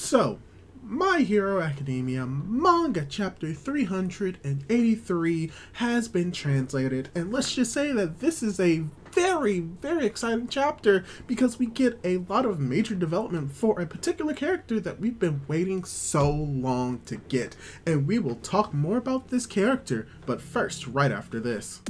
So, My Hero Academia Manga Chapter 383 has been translated, and let's just say that this is a very exciting chapter because we get a lot of major development for a particular character that we've been waiting so long to get, and we will talk more about this character, but first, right after this.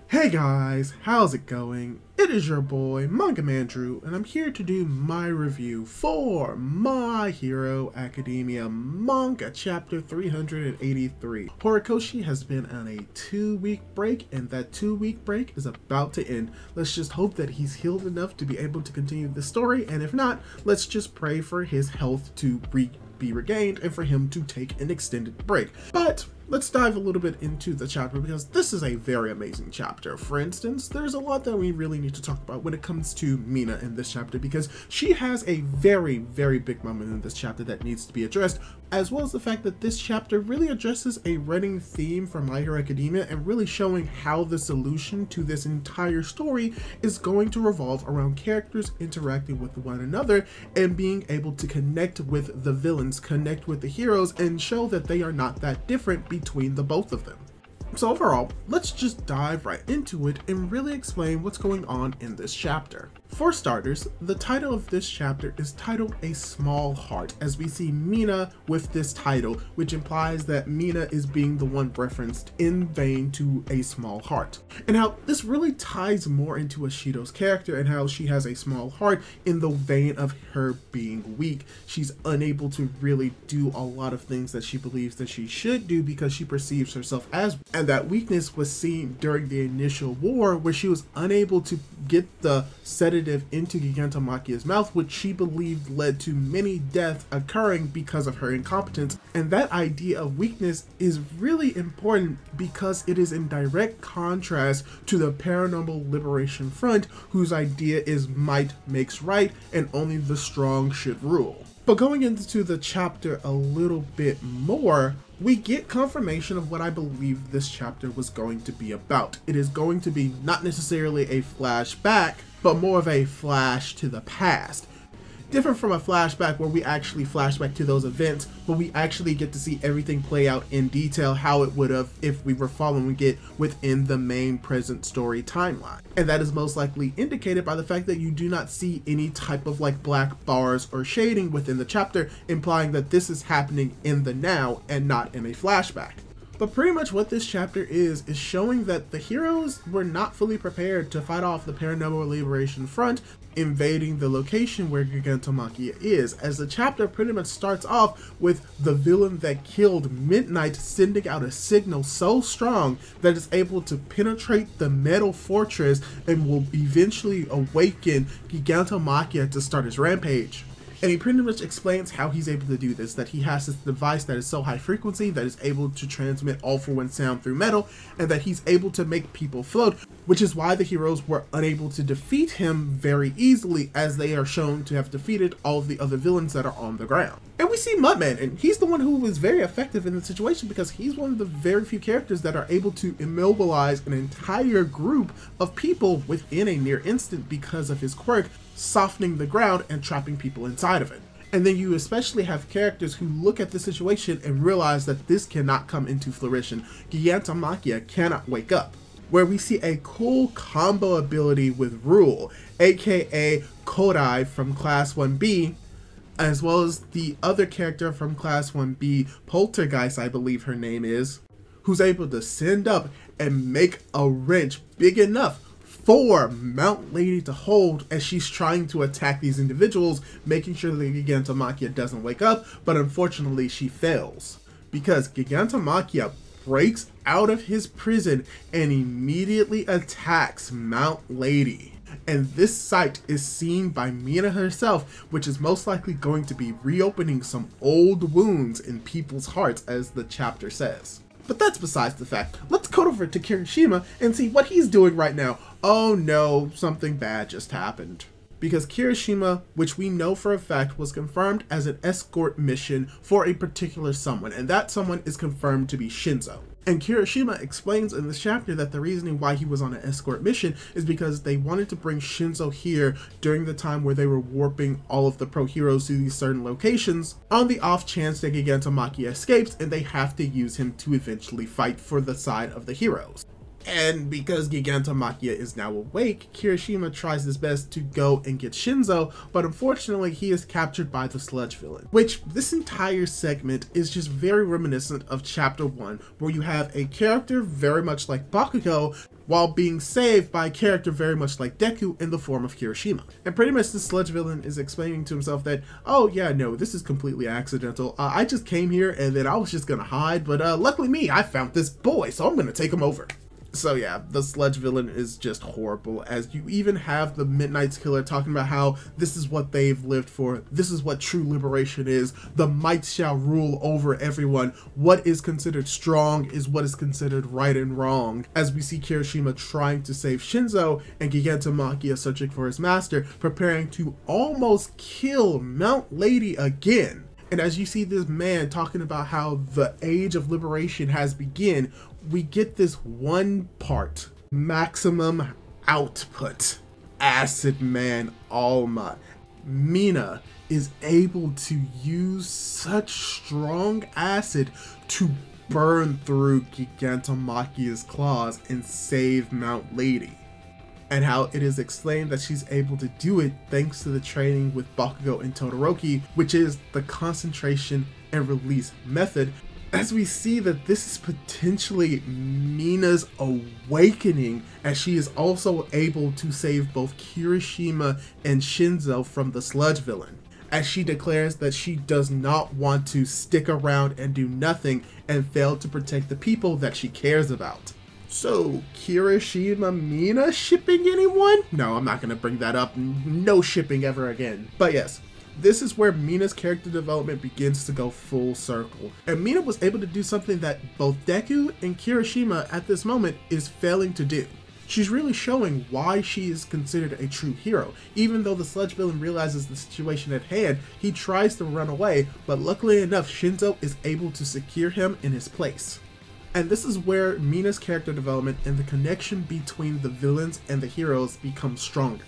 Hey guys, how's it going? It is your boy, Manga Man Drew, and I'm here to do my review for My Hero Academia Manga Chapter 383. Horikoshi has been on a 2-week break, and that 2-week break is about to end. Let's just hope that he's healed enough to be able to continue the story, and if not, let's just pray for his health to be regained and for him to take an extended break. But let's dive a little bit into the chapter because this is a very amazing chapter. For instance, there's a lot that we really need to talk about when it comes to Mina in this chapter because she has a very big moment in this chapter that needs to be addressed, as well as the fact that this chapter really addresses a running theme for My Hero Academia and really showing how the solution to this entire story is going to revolve around characters interacting with one another and being able to connect with the villains, connect with the heroes, and show that they are not that different between the both of them. So overall, let's just dive right into it and really explain what's going on in this chapter. For starters, the title of this chapter is titled A Small Heart, as we see Mina with this title, which implies that Mina is being the one referenced in vain to a small heart. And how this really ties more into Ashido's character and how she has a small heart in the vein of her being weak. She's unable to really do a lot of things that she believes that she should do because she perceives herself as, and that weakness was seen during the initial war where she was unable to get the sedative into Gigantomachia's mouth, which she believed led to many deaths occurring because of her incompetence. And that idea of weakness is really important because it is in direct contrast to the Paranormal Liberation Front, whose idea is might makes right and only the strong should rule. But going into the chapter a little bit more, we get confirmation of what I believe this chapter was going to be about. It is going to be not necessarily a flashback, but more of a flash to the past. Different from a flashback where we actually flash back to those events, but we actually get to see everything play out in detail how it would have if we were following it within the main present story timeline. And that is most likely indicated by the fact that you do not see any type of like black bars or shading within the chapter, implying that this is happening in the now and not in a flashback. But pretty much what this chapter is showing that the heroes were not fully prepared to fight off the Paranormal Liberation Front invading the location where Gigantomachia is, as the chapter pretty much starts off with the villain that killed Midnight sending out a signal so strong that it's able to penetrate the metal fortress and will eventually awaken Gigantomachia to start his rampage. And he pretty much explains how he's able to do this, that he has this device that is so high frequency that is able to transmit all-for-one sound through metal, and that he's able to make people float, which is why the heroes were unable to defeat him very easily, as they are shown to have defeated all of the other villains that are on the ground. And we see Mudman, and he's the one who was very effective in the situation because he's one of the very few characters that are able to immobilize an entire group of people within a near instant because of his quirk, softening the ground and trapping people inside of it. And then you especially have characters who look at the situation and realize that this cannot come into fruition. Gigantomachia cannot wake up. Where we see a cool combo ability with Rule, aka Kodai from Class 1B, as well as the other character from Class 1B, Poltergeist I believe her name is, who's able to send up and make a wrench big enough for Mount Lady to hold as she's trying to attack these individuals, making sure that Gigantomachia doesn't wake up, but unfortunately she fails. Because Gigantomachia breaks out of his prison and immediately attacks Mount Lady. And this sight is seen by Mina herself, which is most likely going to be reopening some old wounds in people's hearts, as the chapter says. But that's besides the fact. Let's go over to Kirishima and see what he's doing right now. Oh no, something bad just happened. Because Kirishima, which we know for a fact, was confirmed as an escort mission for a particular someone, and that someone is confirmed to be Shinzo. And Kirishima explains in this chapter that the reasoning why he was on an escort mission is because they wanted to bring Shinzo here during the time where they were warping all of the pro heroes to these certain locations on the off chance that Gigantomachia escapes and they have to use him to eventually fight for the side of the heroes. And because Gigantomachia is now awake, Kirishima tries his best to go and get Shinzo, but unfortunately he is captured by the sludge villain. Which, this entire segment is just very reminiscent of chapter 1, where you have a character very much like Bakugo, while being saved by a character very much like Deku in the form of Kirishima. And pretty much the sludge villain is explaining to himself that, oh yeah, no, this is completely accidental. I just came here and then I was just gonna hide, but luckily me, I found this boy, so I'm gonna take him over. So yeah, the sludge villain is just horrible, as you even have the Midnight's killer talking about how this is what they've lived for, this is what true liberation is, the might shall rule over everyone, what is considered strong is what is considered right and wrong, as we see Kirishima trying to save Shinzo and Gigantomachia searching for his master, preparing to almost kill Mount Lady again. And as you see this man talking about how the age of liberation has begun, we get this one part, maximum output, Acid Man Alma. Mina is able to use such strong acid to burn through Gigantomachia's claws and save Mount Lady. And how it is explained that she's able to do it thanks to the training with Bakugo and Todoroki, which is the concentration and release method, as we see that this is potentially Mina's awakening, as she is also able to save both Kirishima and Shinzo from the sludge villain, as she declares that she does not want to stick around and do nothing and fail to protect the people that she cares about. So, Kirishima Mina shipping anyone? No, I'm not going to bring that up. No shipping ever again. But yes, this is where Mina's character development begins to go full circle. And Mina was able to do something that both Deku and Kirishima at this moment is failing to do. She's really showing why she is considered a true hero. Even though the sludge villain realizes the situation at hand, he tries to run away, but luckily enough, Shinzo is able to secure him in his place. And this is where Mina's character development and the connection between the villains and the heroes becomes stronger.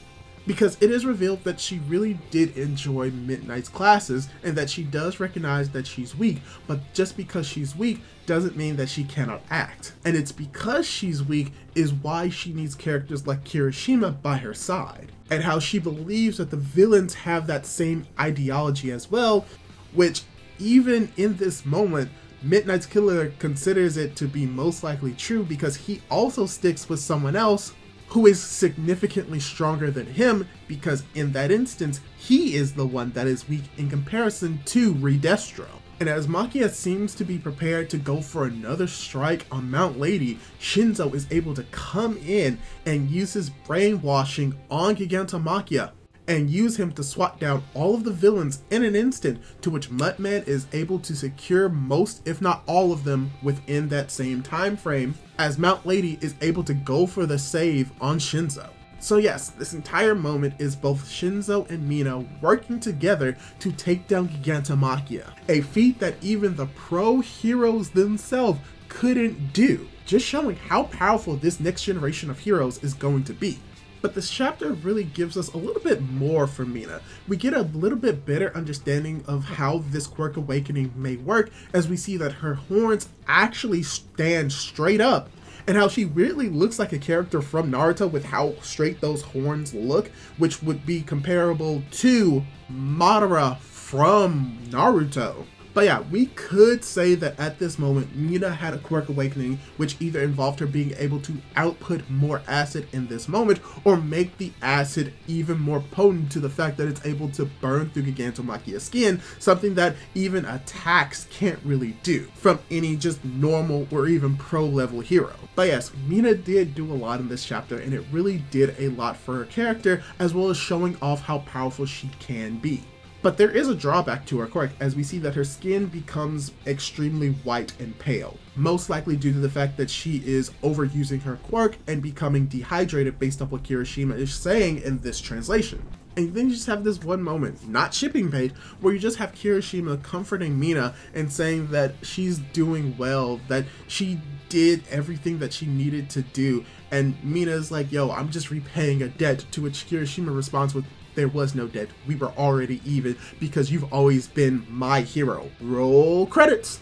Because it is revealed that she really did enjoy Midnight's classes and that she does recognize that she's weak, but just because she's weak doesn't mean that she cannot act. And it's because she's weak is why she needs characters like Kirishima by her side. And how she believes that the villains have that same ideology as well, which even in this moment, Midnight's killer considers it to be most likely true because he also sticks with someone else who is significantly stronger than him, because in that instance, he is the one that is weak in comparison to Redestro. And as Machia seems to be prepared to go for another strike on Mount Lady, Shinzo is able to come in and use his brainwashing on Gigantomachia and use him to swat down all of the villains in an instant, to which Mudman is able to secure most, if not all of them, within that same time frame, as Mount Lady is able to go for the save on Shinzo. So yes, this entire moment is both Shinzo and Mina working together to take down Gigantomachia, a feat that even the pro heroes themselves couldn't do, just showing how powerful this next generation of heroes is going to be. But this chapter really gives us a little bit more from Mina. We get a little bit better understanding of how this quirk awakening may work, as we see that her horns actually stand straight up, and how she really looks like a character from Naruto with how straight those horns look, which would be comparable to Madara from Naruto. But yeah, we could say that at this moment, Mina had a quirk awakening, which either involved her being able to output more acid in this moment, or make the acid even more potent to the fact that it's able to burn through Gigantomachia's skin, something that even attacks can't really do from any just normal or even pro level hero. But yes, Mina did do a lot in this chapter, and it really did a lot for her character, as well as showing off how powerful she can be. But there is a drawback to her quirk, as we see that her skin becomes extremely white and pale, most likely due to the fact that she is overusing her quirk and becoming dehydrated based off what Kirishima is saying in this translation. And then you just have this one moment, not shipping bait, where you just have Kirishima comforting Mina and saying that she's doing well, that she did everything that she needed to do. And Mina's like, yo, I'm just repaying a debt, to which Kirishima responds with, there was no debt. We were already even because you've always been my hero. Roll credits.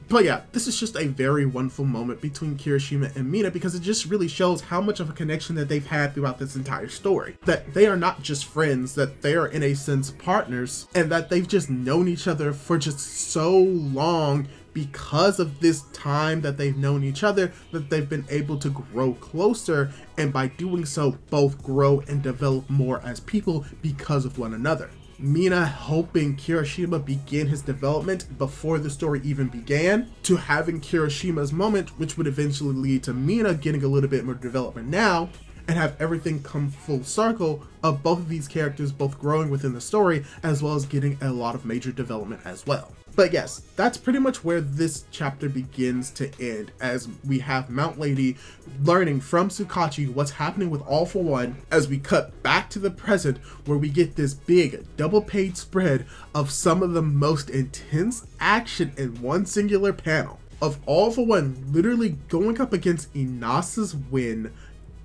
But yeah, this is just a very wonderful moment between Kirishima and Mina because it just really shows how much of a connection that they've had throughout this entire story. That they are not just friends, that they are in a sense partners, and that they've just known each other for just so long because of this time that they've known each other, that they've been able to grow closer, and by doing so, both grow and develop more as people because of one another. Mina helping Kirishima begin his development before the story even began, to having Kirishima's moment, which would eventually lead to Mina getting a little bit more development now, and have everything come full circle of both of these characters both growing within the story, as well as getting a lot of major development as well. But yes, that's pretty much where this chapter begins to end, as we have Mount Lady learning from Tsukachi what's happening with All For One, as we cut back to the present where we get this big double-page spread of some of the most intense action in one singular panel, of All For One literally going up against Inasa's Wind,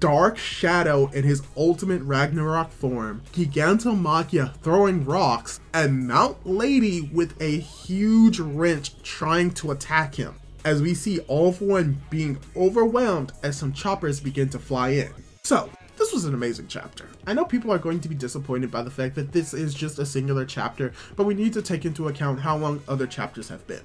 Dark Shadow in his ultimate Ragnarok form, Gigantomachia throwing rocks, and Mount Lady with a huge wrench trying to attack him, as we see All For One being overwhelmed as some choppers begin to fly in. So, this was an amazing chapter. I know people are going to be disappointed by the fact that this is just a singular chapter, but we need to take into account how long other chapters have been.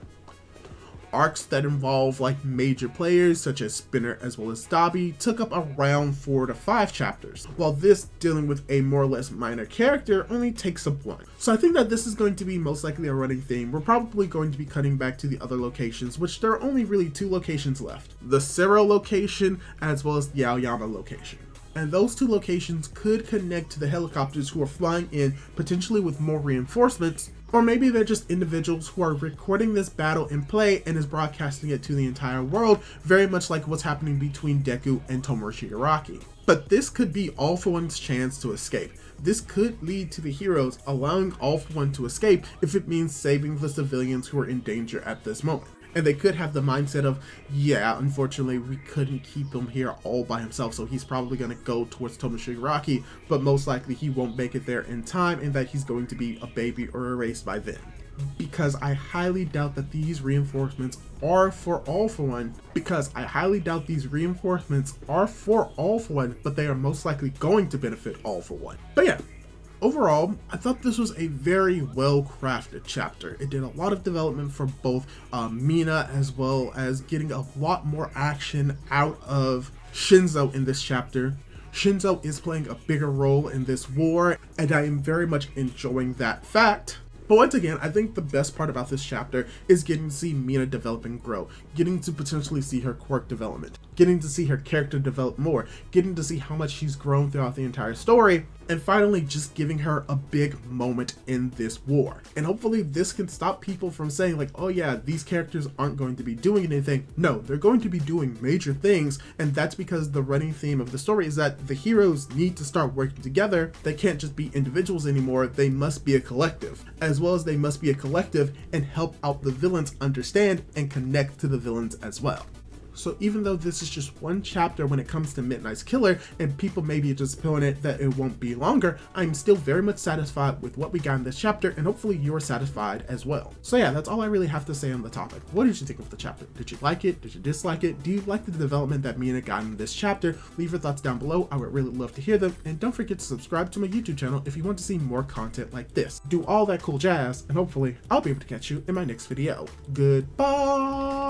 Arcs that involve like major players such as Spinner as well as Dabi took up around 4 to 5 chapters, while this, dealing with a more or less minor character, only takes up 1. So I think that this is going to be most likely a running theme. We're probably going to be cutting back to the other locations, which there are only really 2 locations left. The Sero location as well as the Aoyama location. And those 2 locations could connect to the helicopters who are flying in, potentially with more reinforcements, or maybe they're just individuals who are recording this battle in play and is broadcasting it to the entire world, very much like what's happening between Deku and Tomoe Shigaraki. But this could be All For One's chance to escape. This could lead to the heroes allowing All For One to escape if it means saving the civilians who are in danger at this moment. And they could have the mindset of, yeah, unfortunately we couldn't keep him here all by himself, so he's probably going to go towards Tomoe Shigaraki, but most likely he won't make it there in time and that he's going to be a baby or erased by then. Because I highly doubt that these reinforcements are for All For One, but they are most likely going to benefit All For One. But yeah. Overall, I thought this was a very well-crafted chapter. It did a lot of development for both Mina, as well as getting a lot more action out of Shinzo in this chapter. Shinzo is playing a bigger role in this war, and I am very much enjoying that fact. But once again, I think the best part about this chapter is getting to see Mina develop and grow, getting to potentially see her quirk development, getting to see her character develop more, getting to see how much she's grown throughout the entire story, and finally just giving her a big moment in this war. And hopefully this can stop people from saying like, oh yeah, these characters aren't going to be doing anything. No, they're going to be doing major things, and that's because the running theme of the story is that the heroes need to start working together. They can't just be individuals anymore, they must be a collective, as well as they must be a collective and help out the villains understand and connect to the villains as well. So even though this is just one chapter when it comes to Midnight's Killer, and people may be disappointed that it won't be longer, I'm still very much satisfied with what we got in this chapter, and hopefully you're satisfied as well. So yeah, that's all I really have to say on the topic. What did you think of the chapter? Did you like it? Did you dislike it? Do you like the development that Mina got in this chapter? Leave your thoughts down below. I would really love to hear them, and don't forget to subscribe to my YouTube channel if you want to see more content like this. Do all that cool jazz, and hopefully I'll be able to catch you in my next video. Goodbye!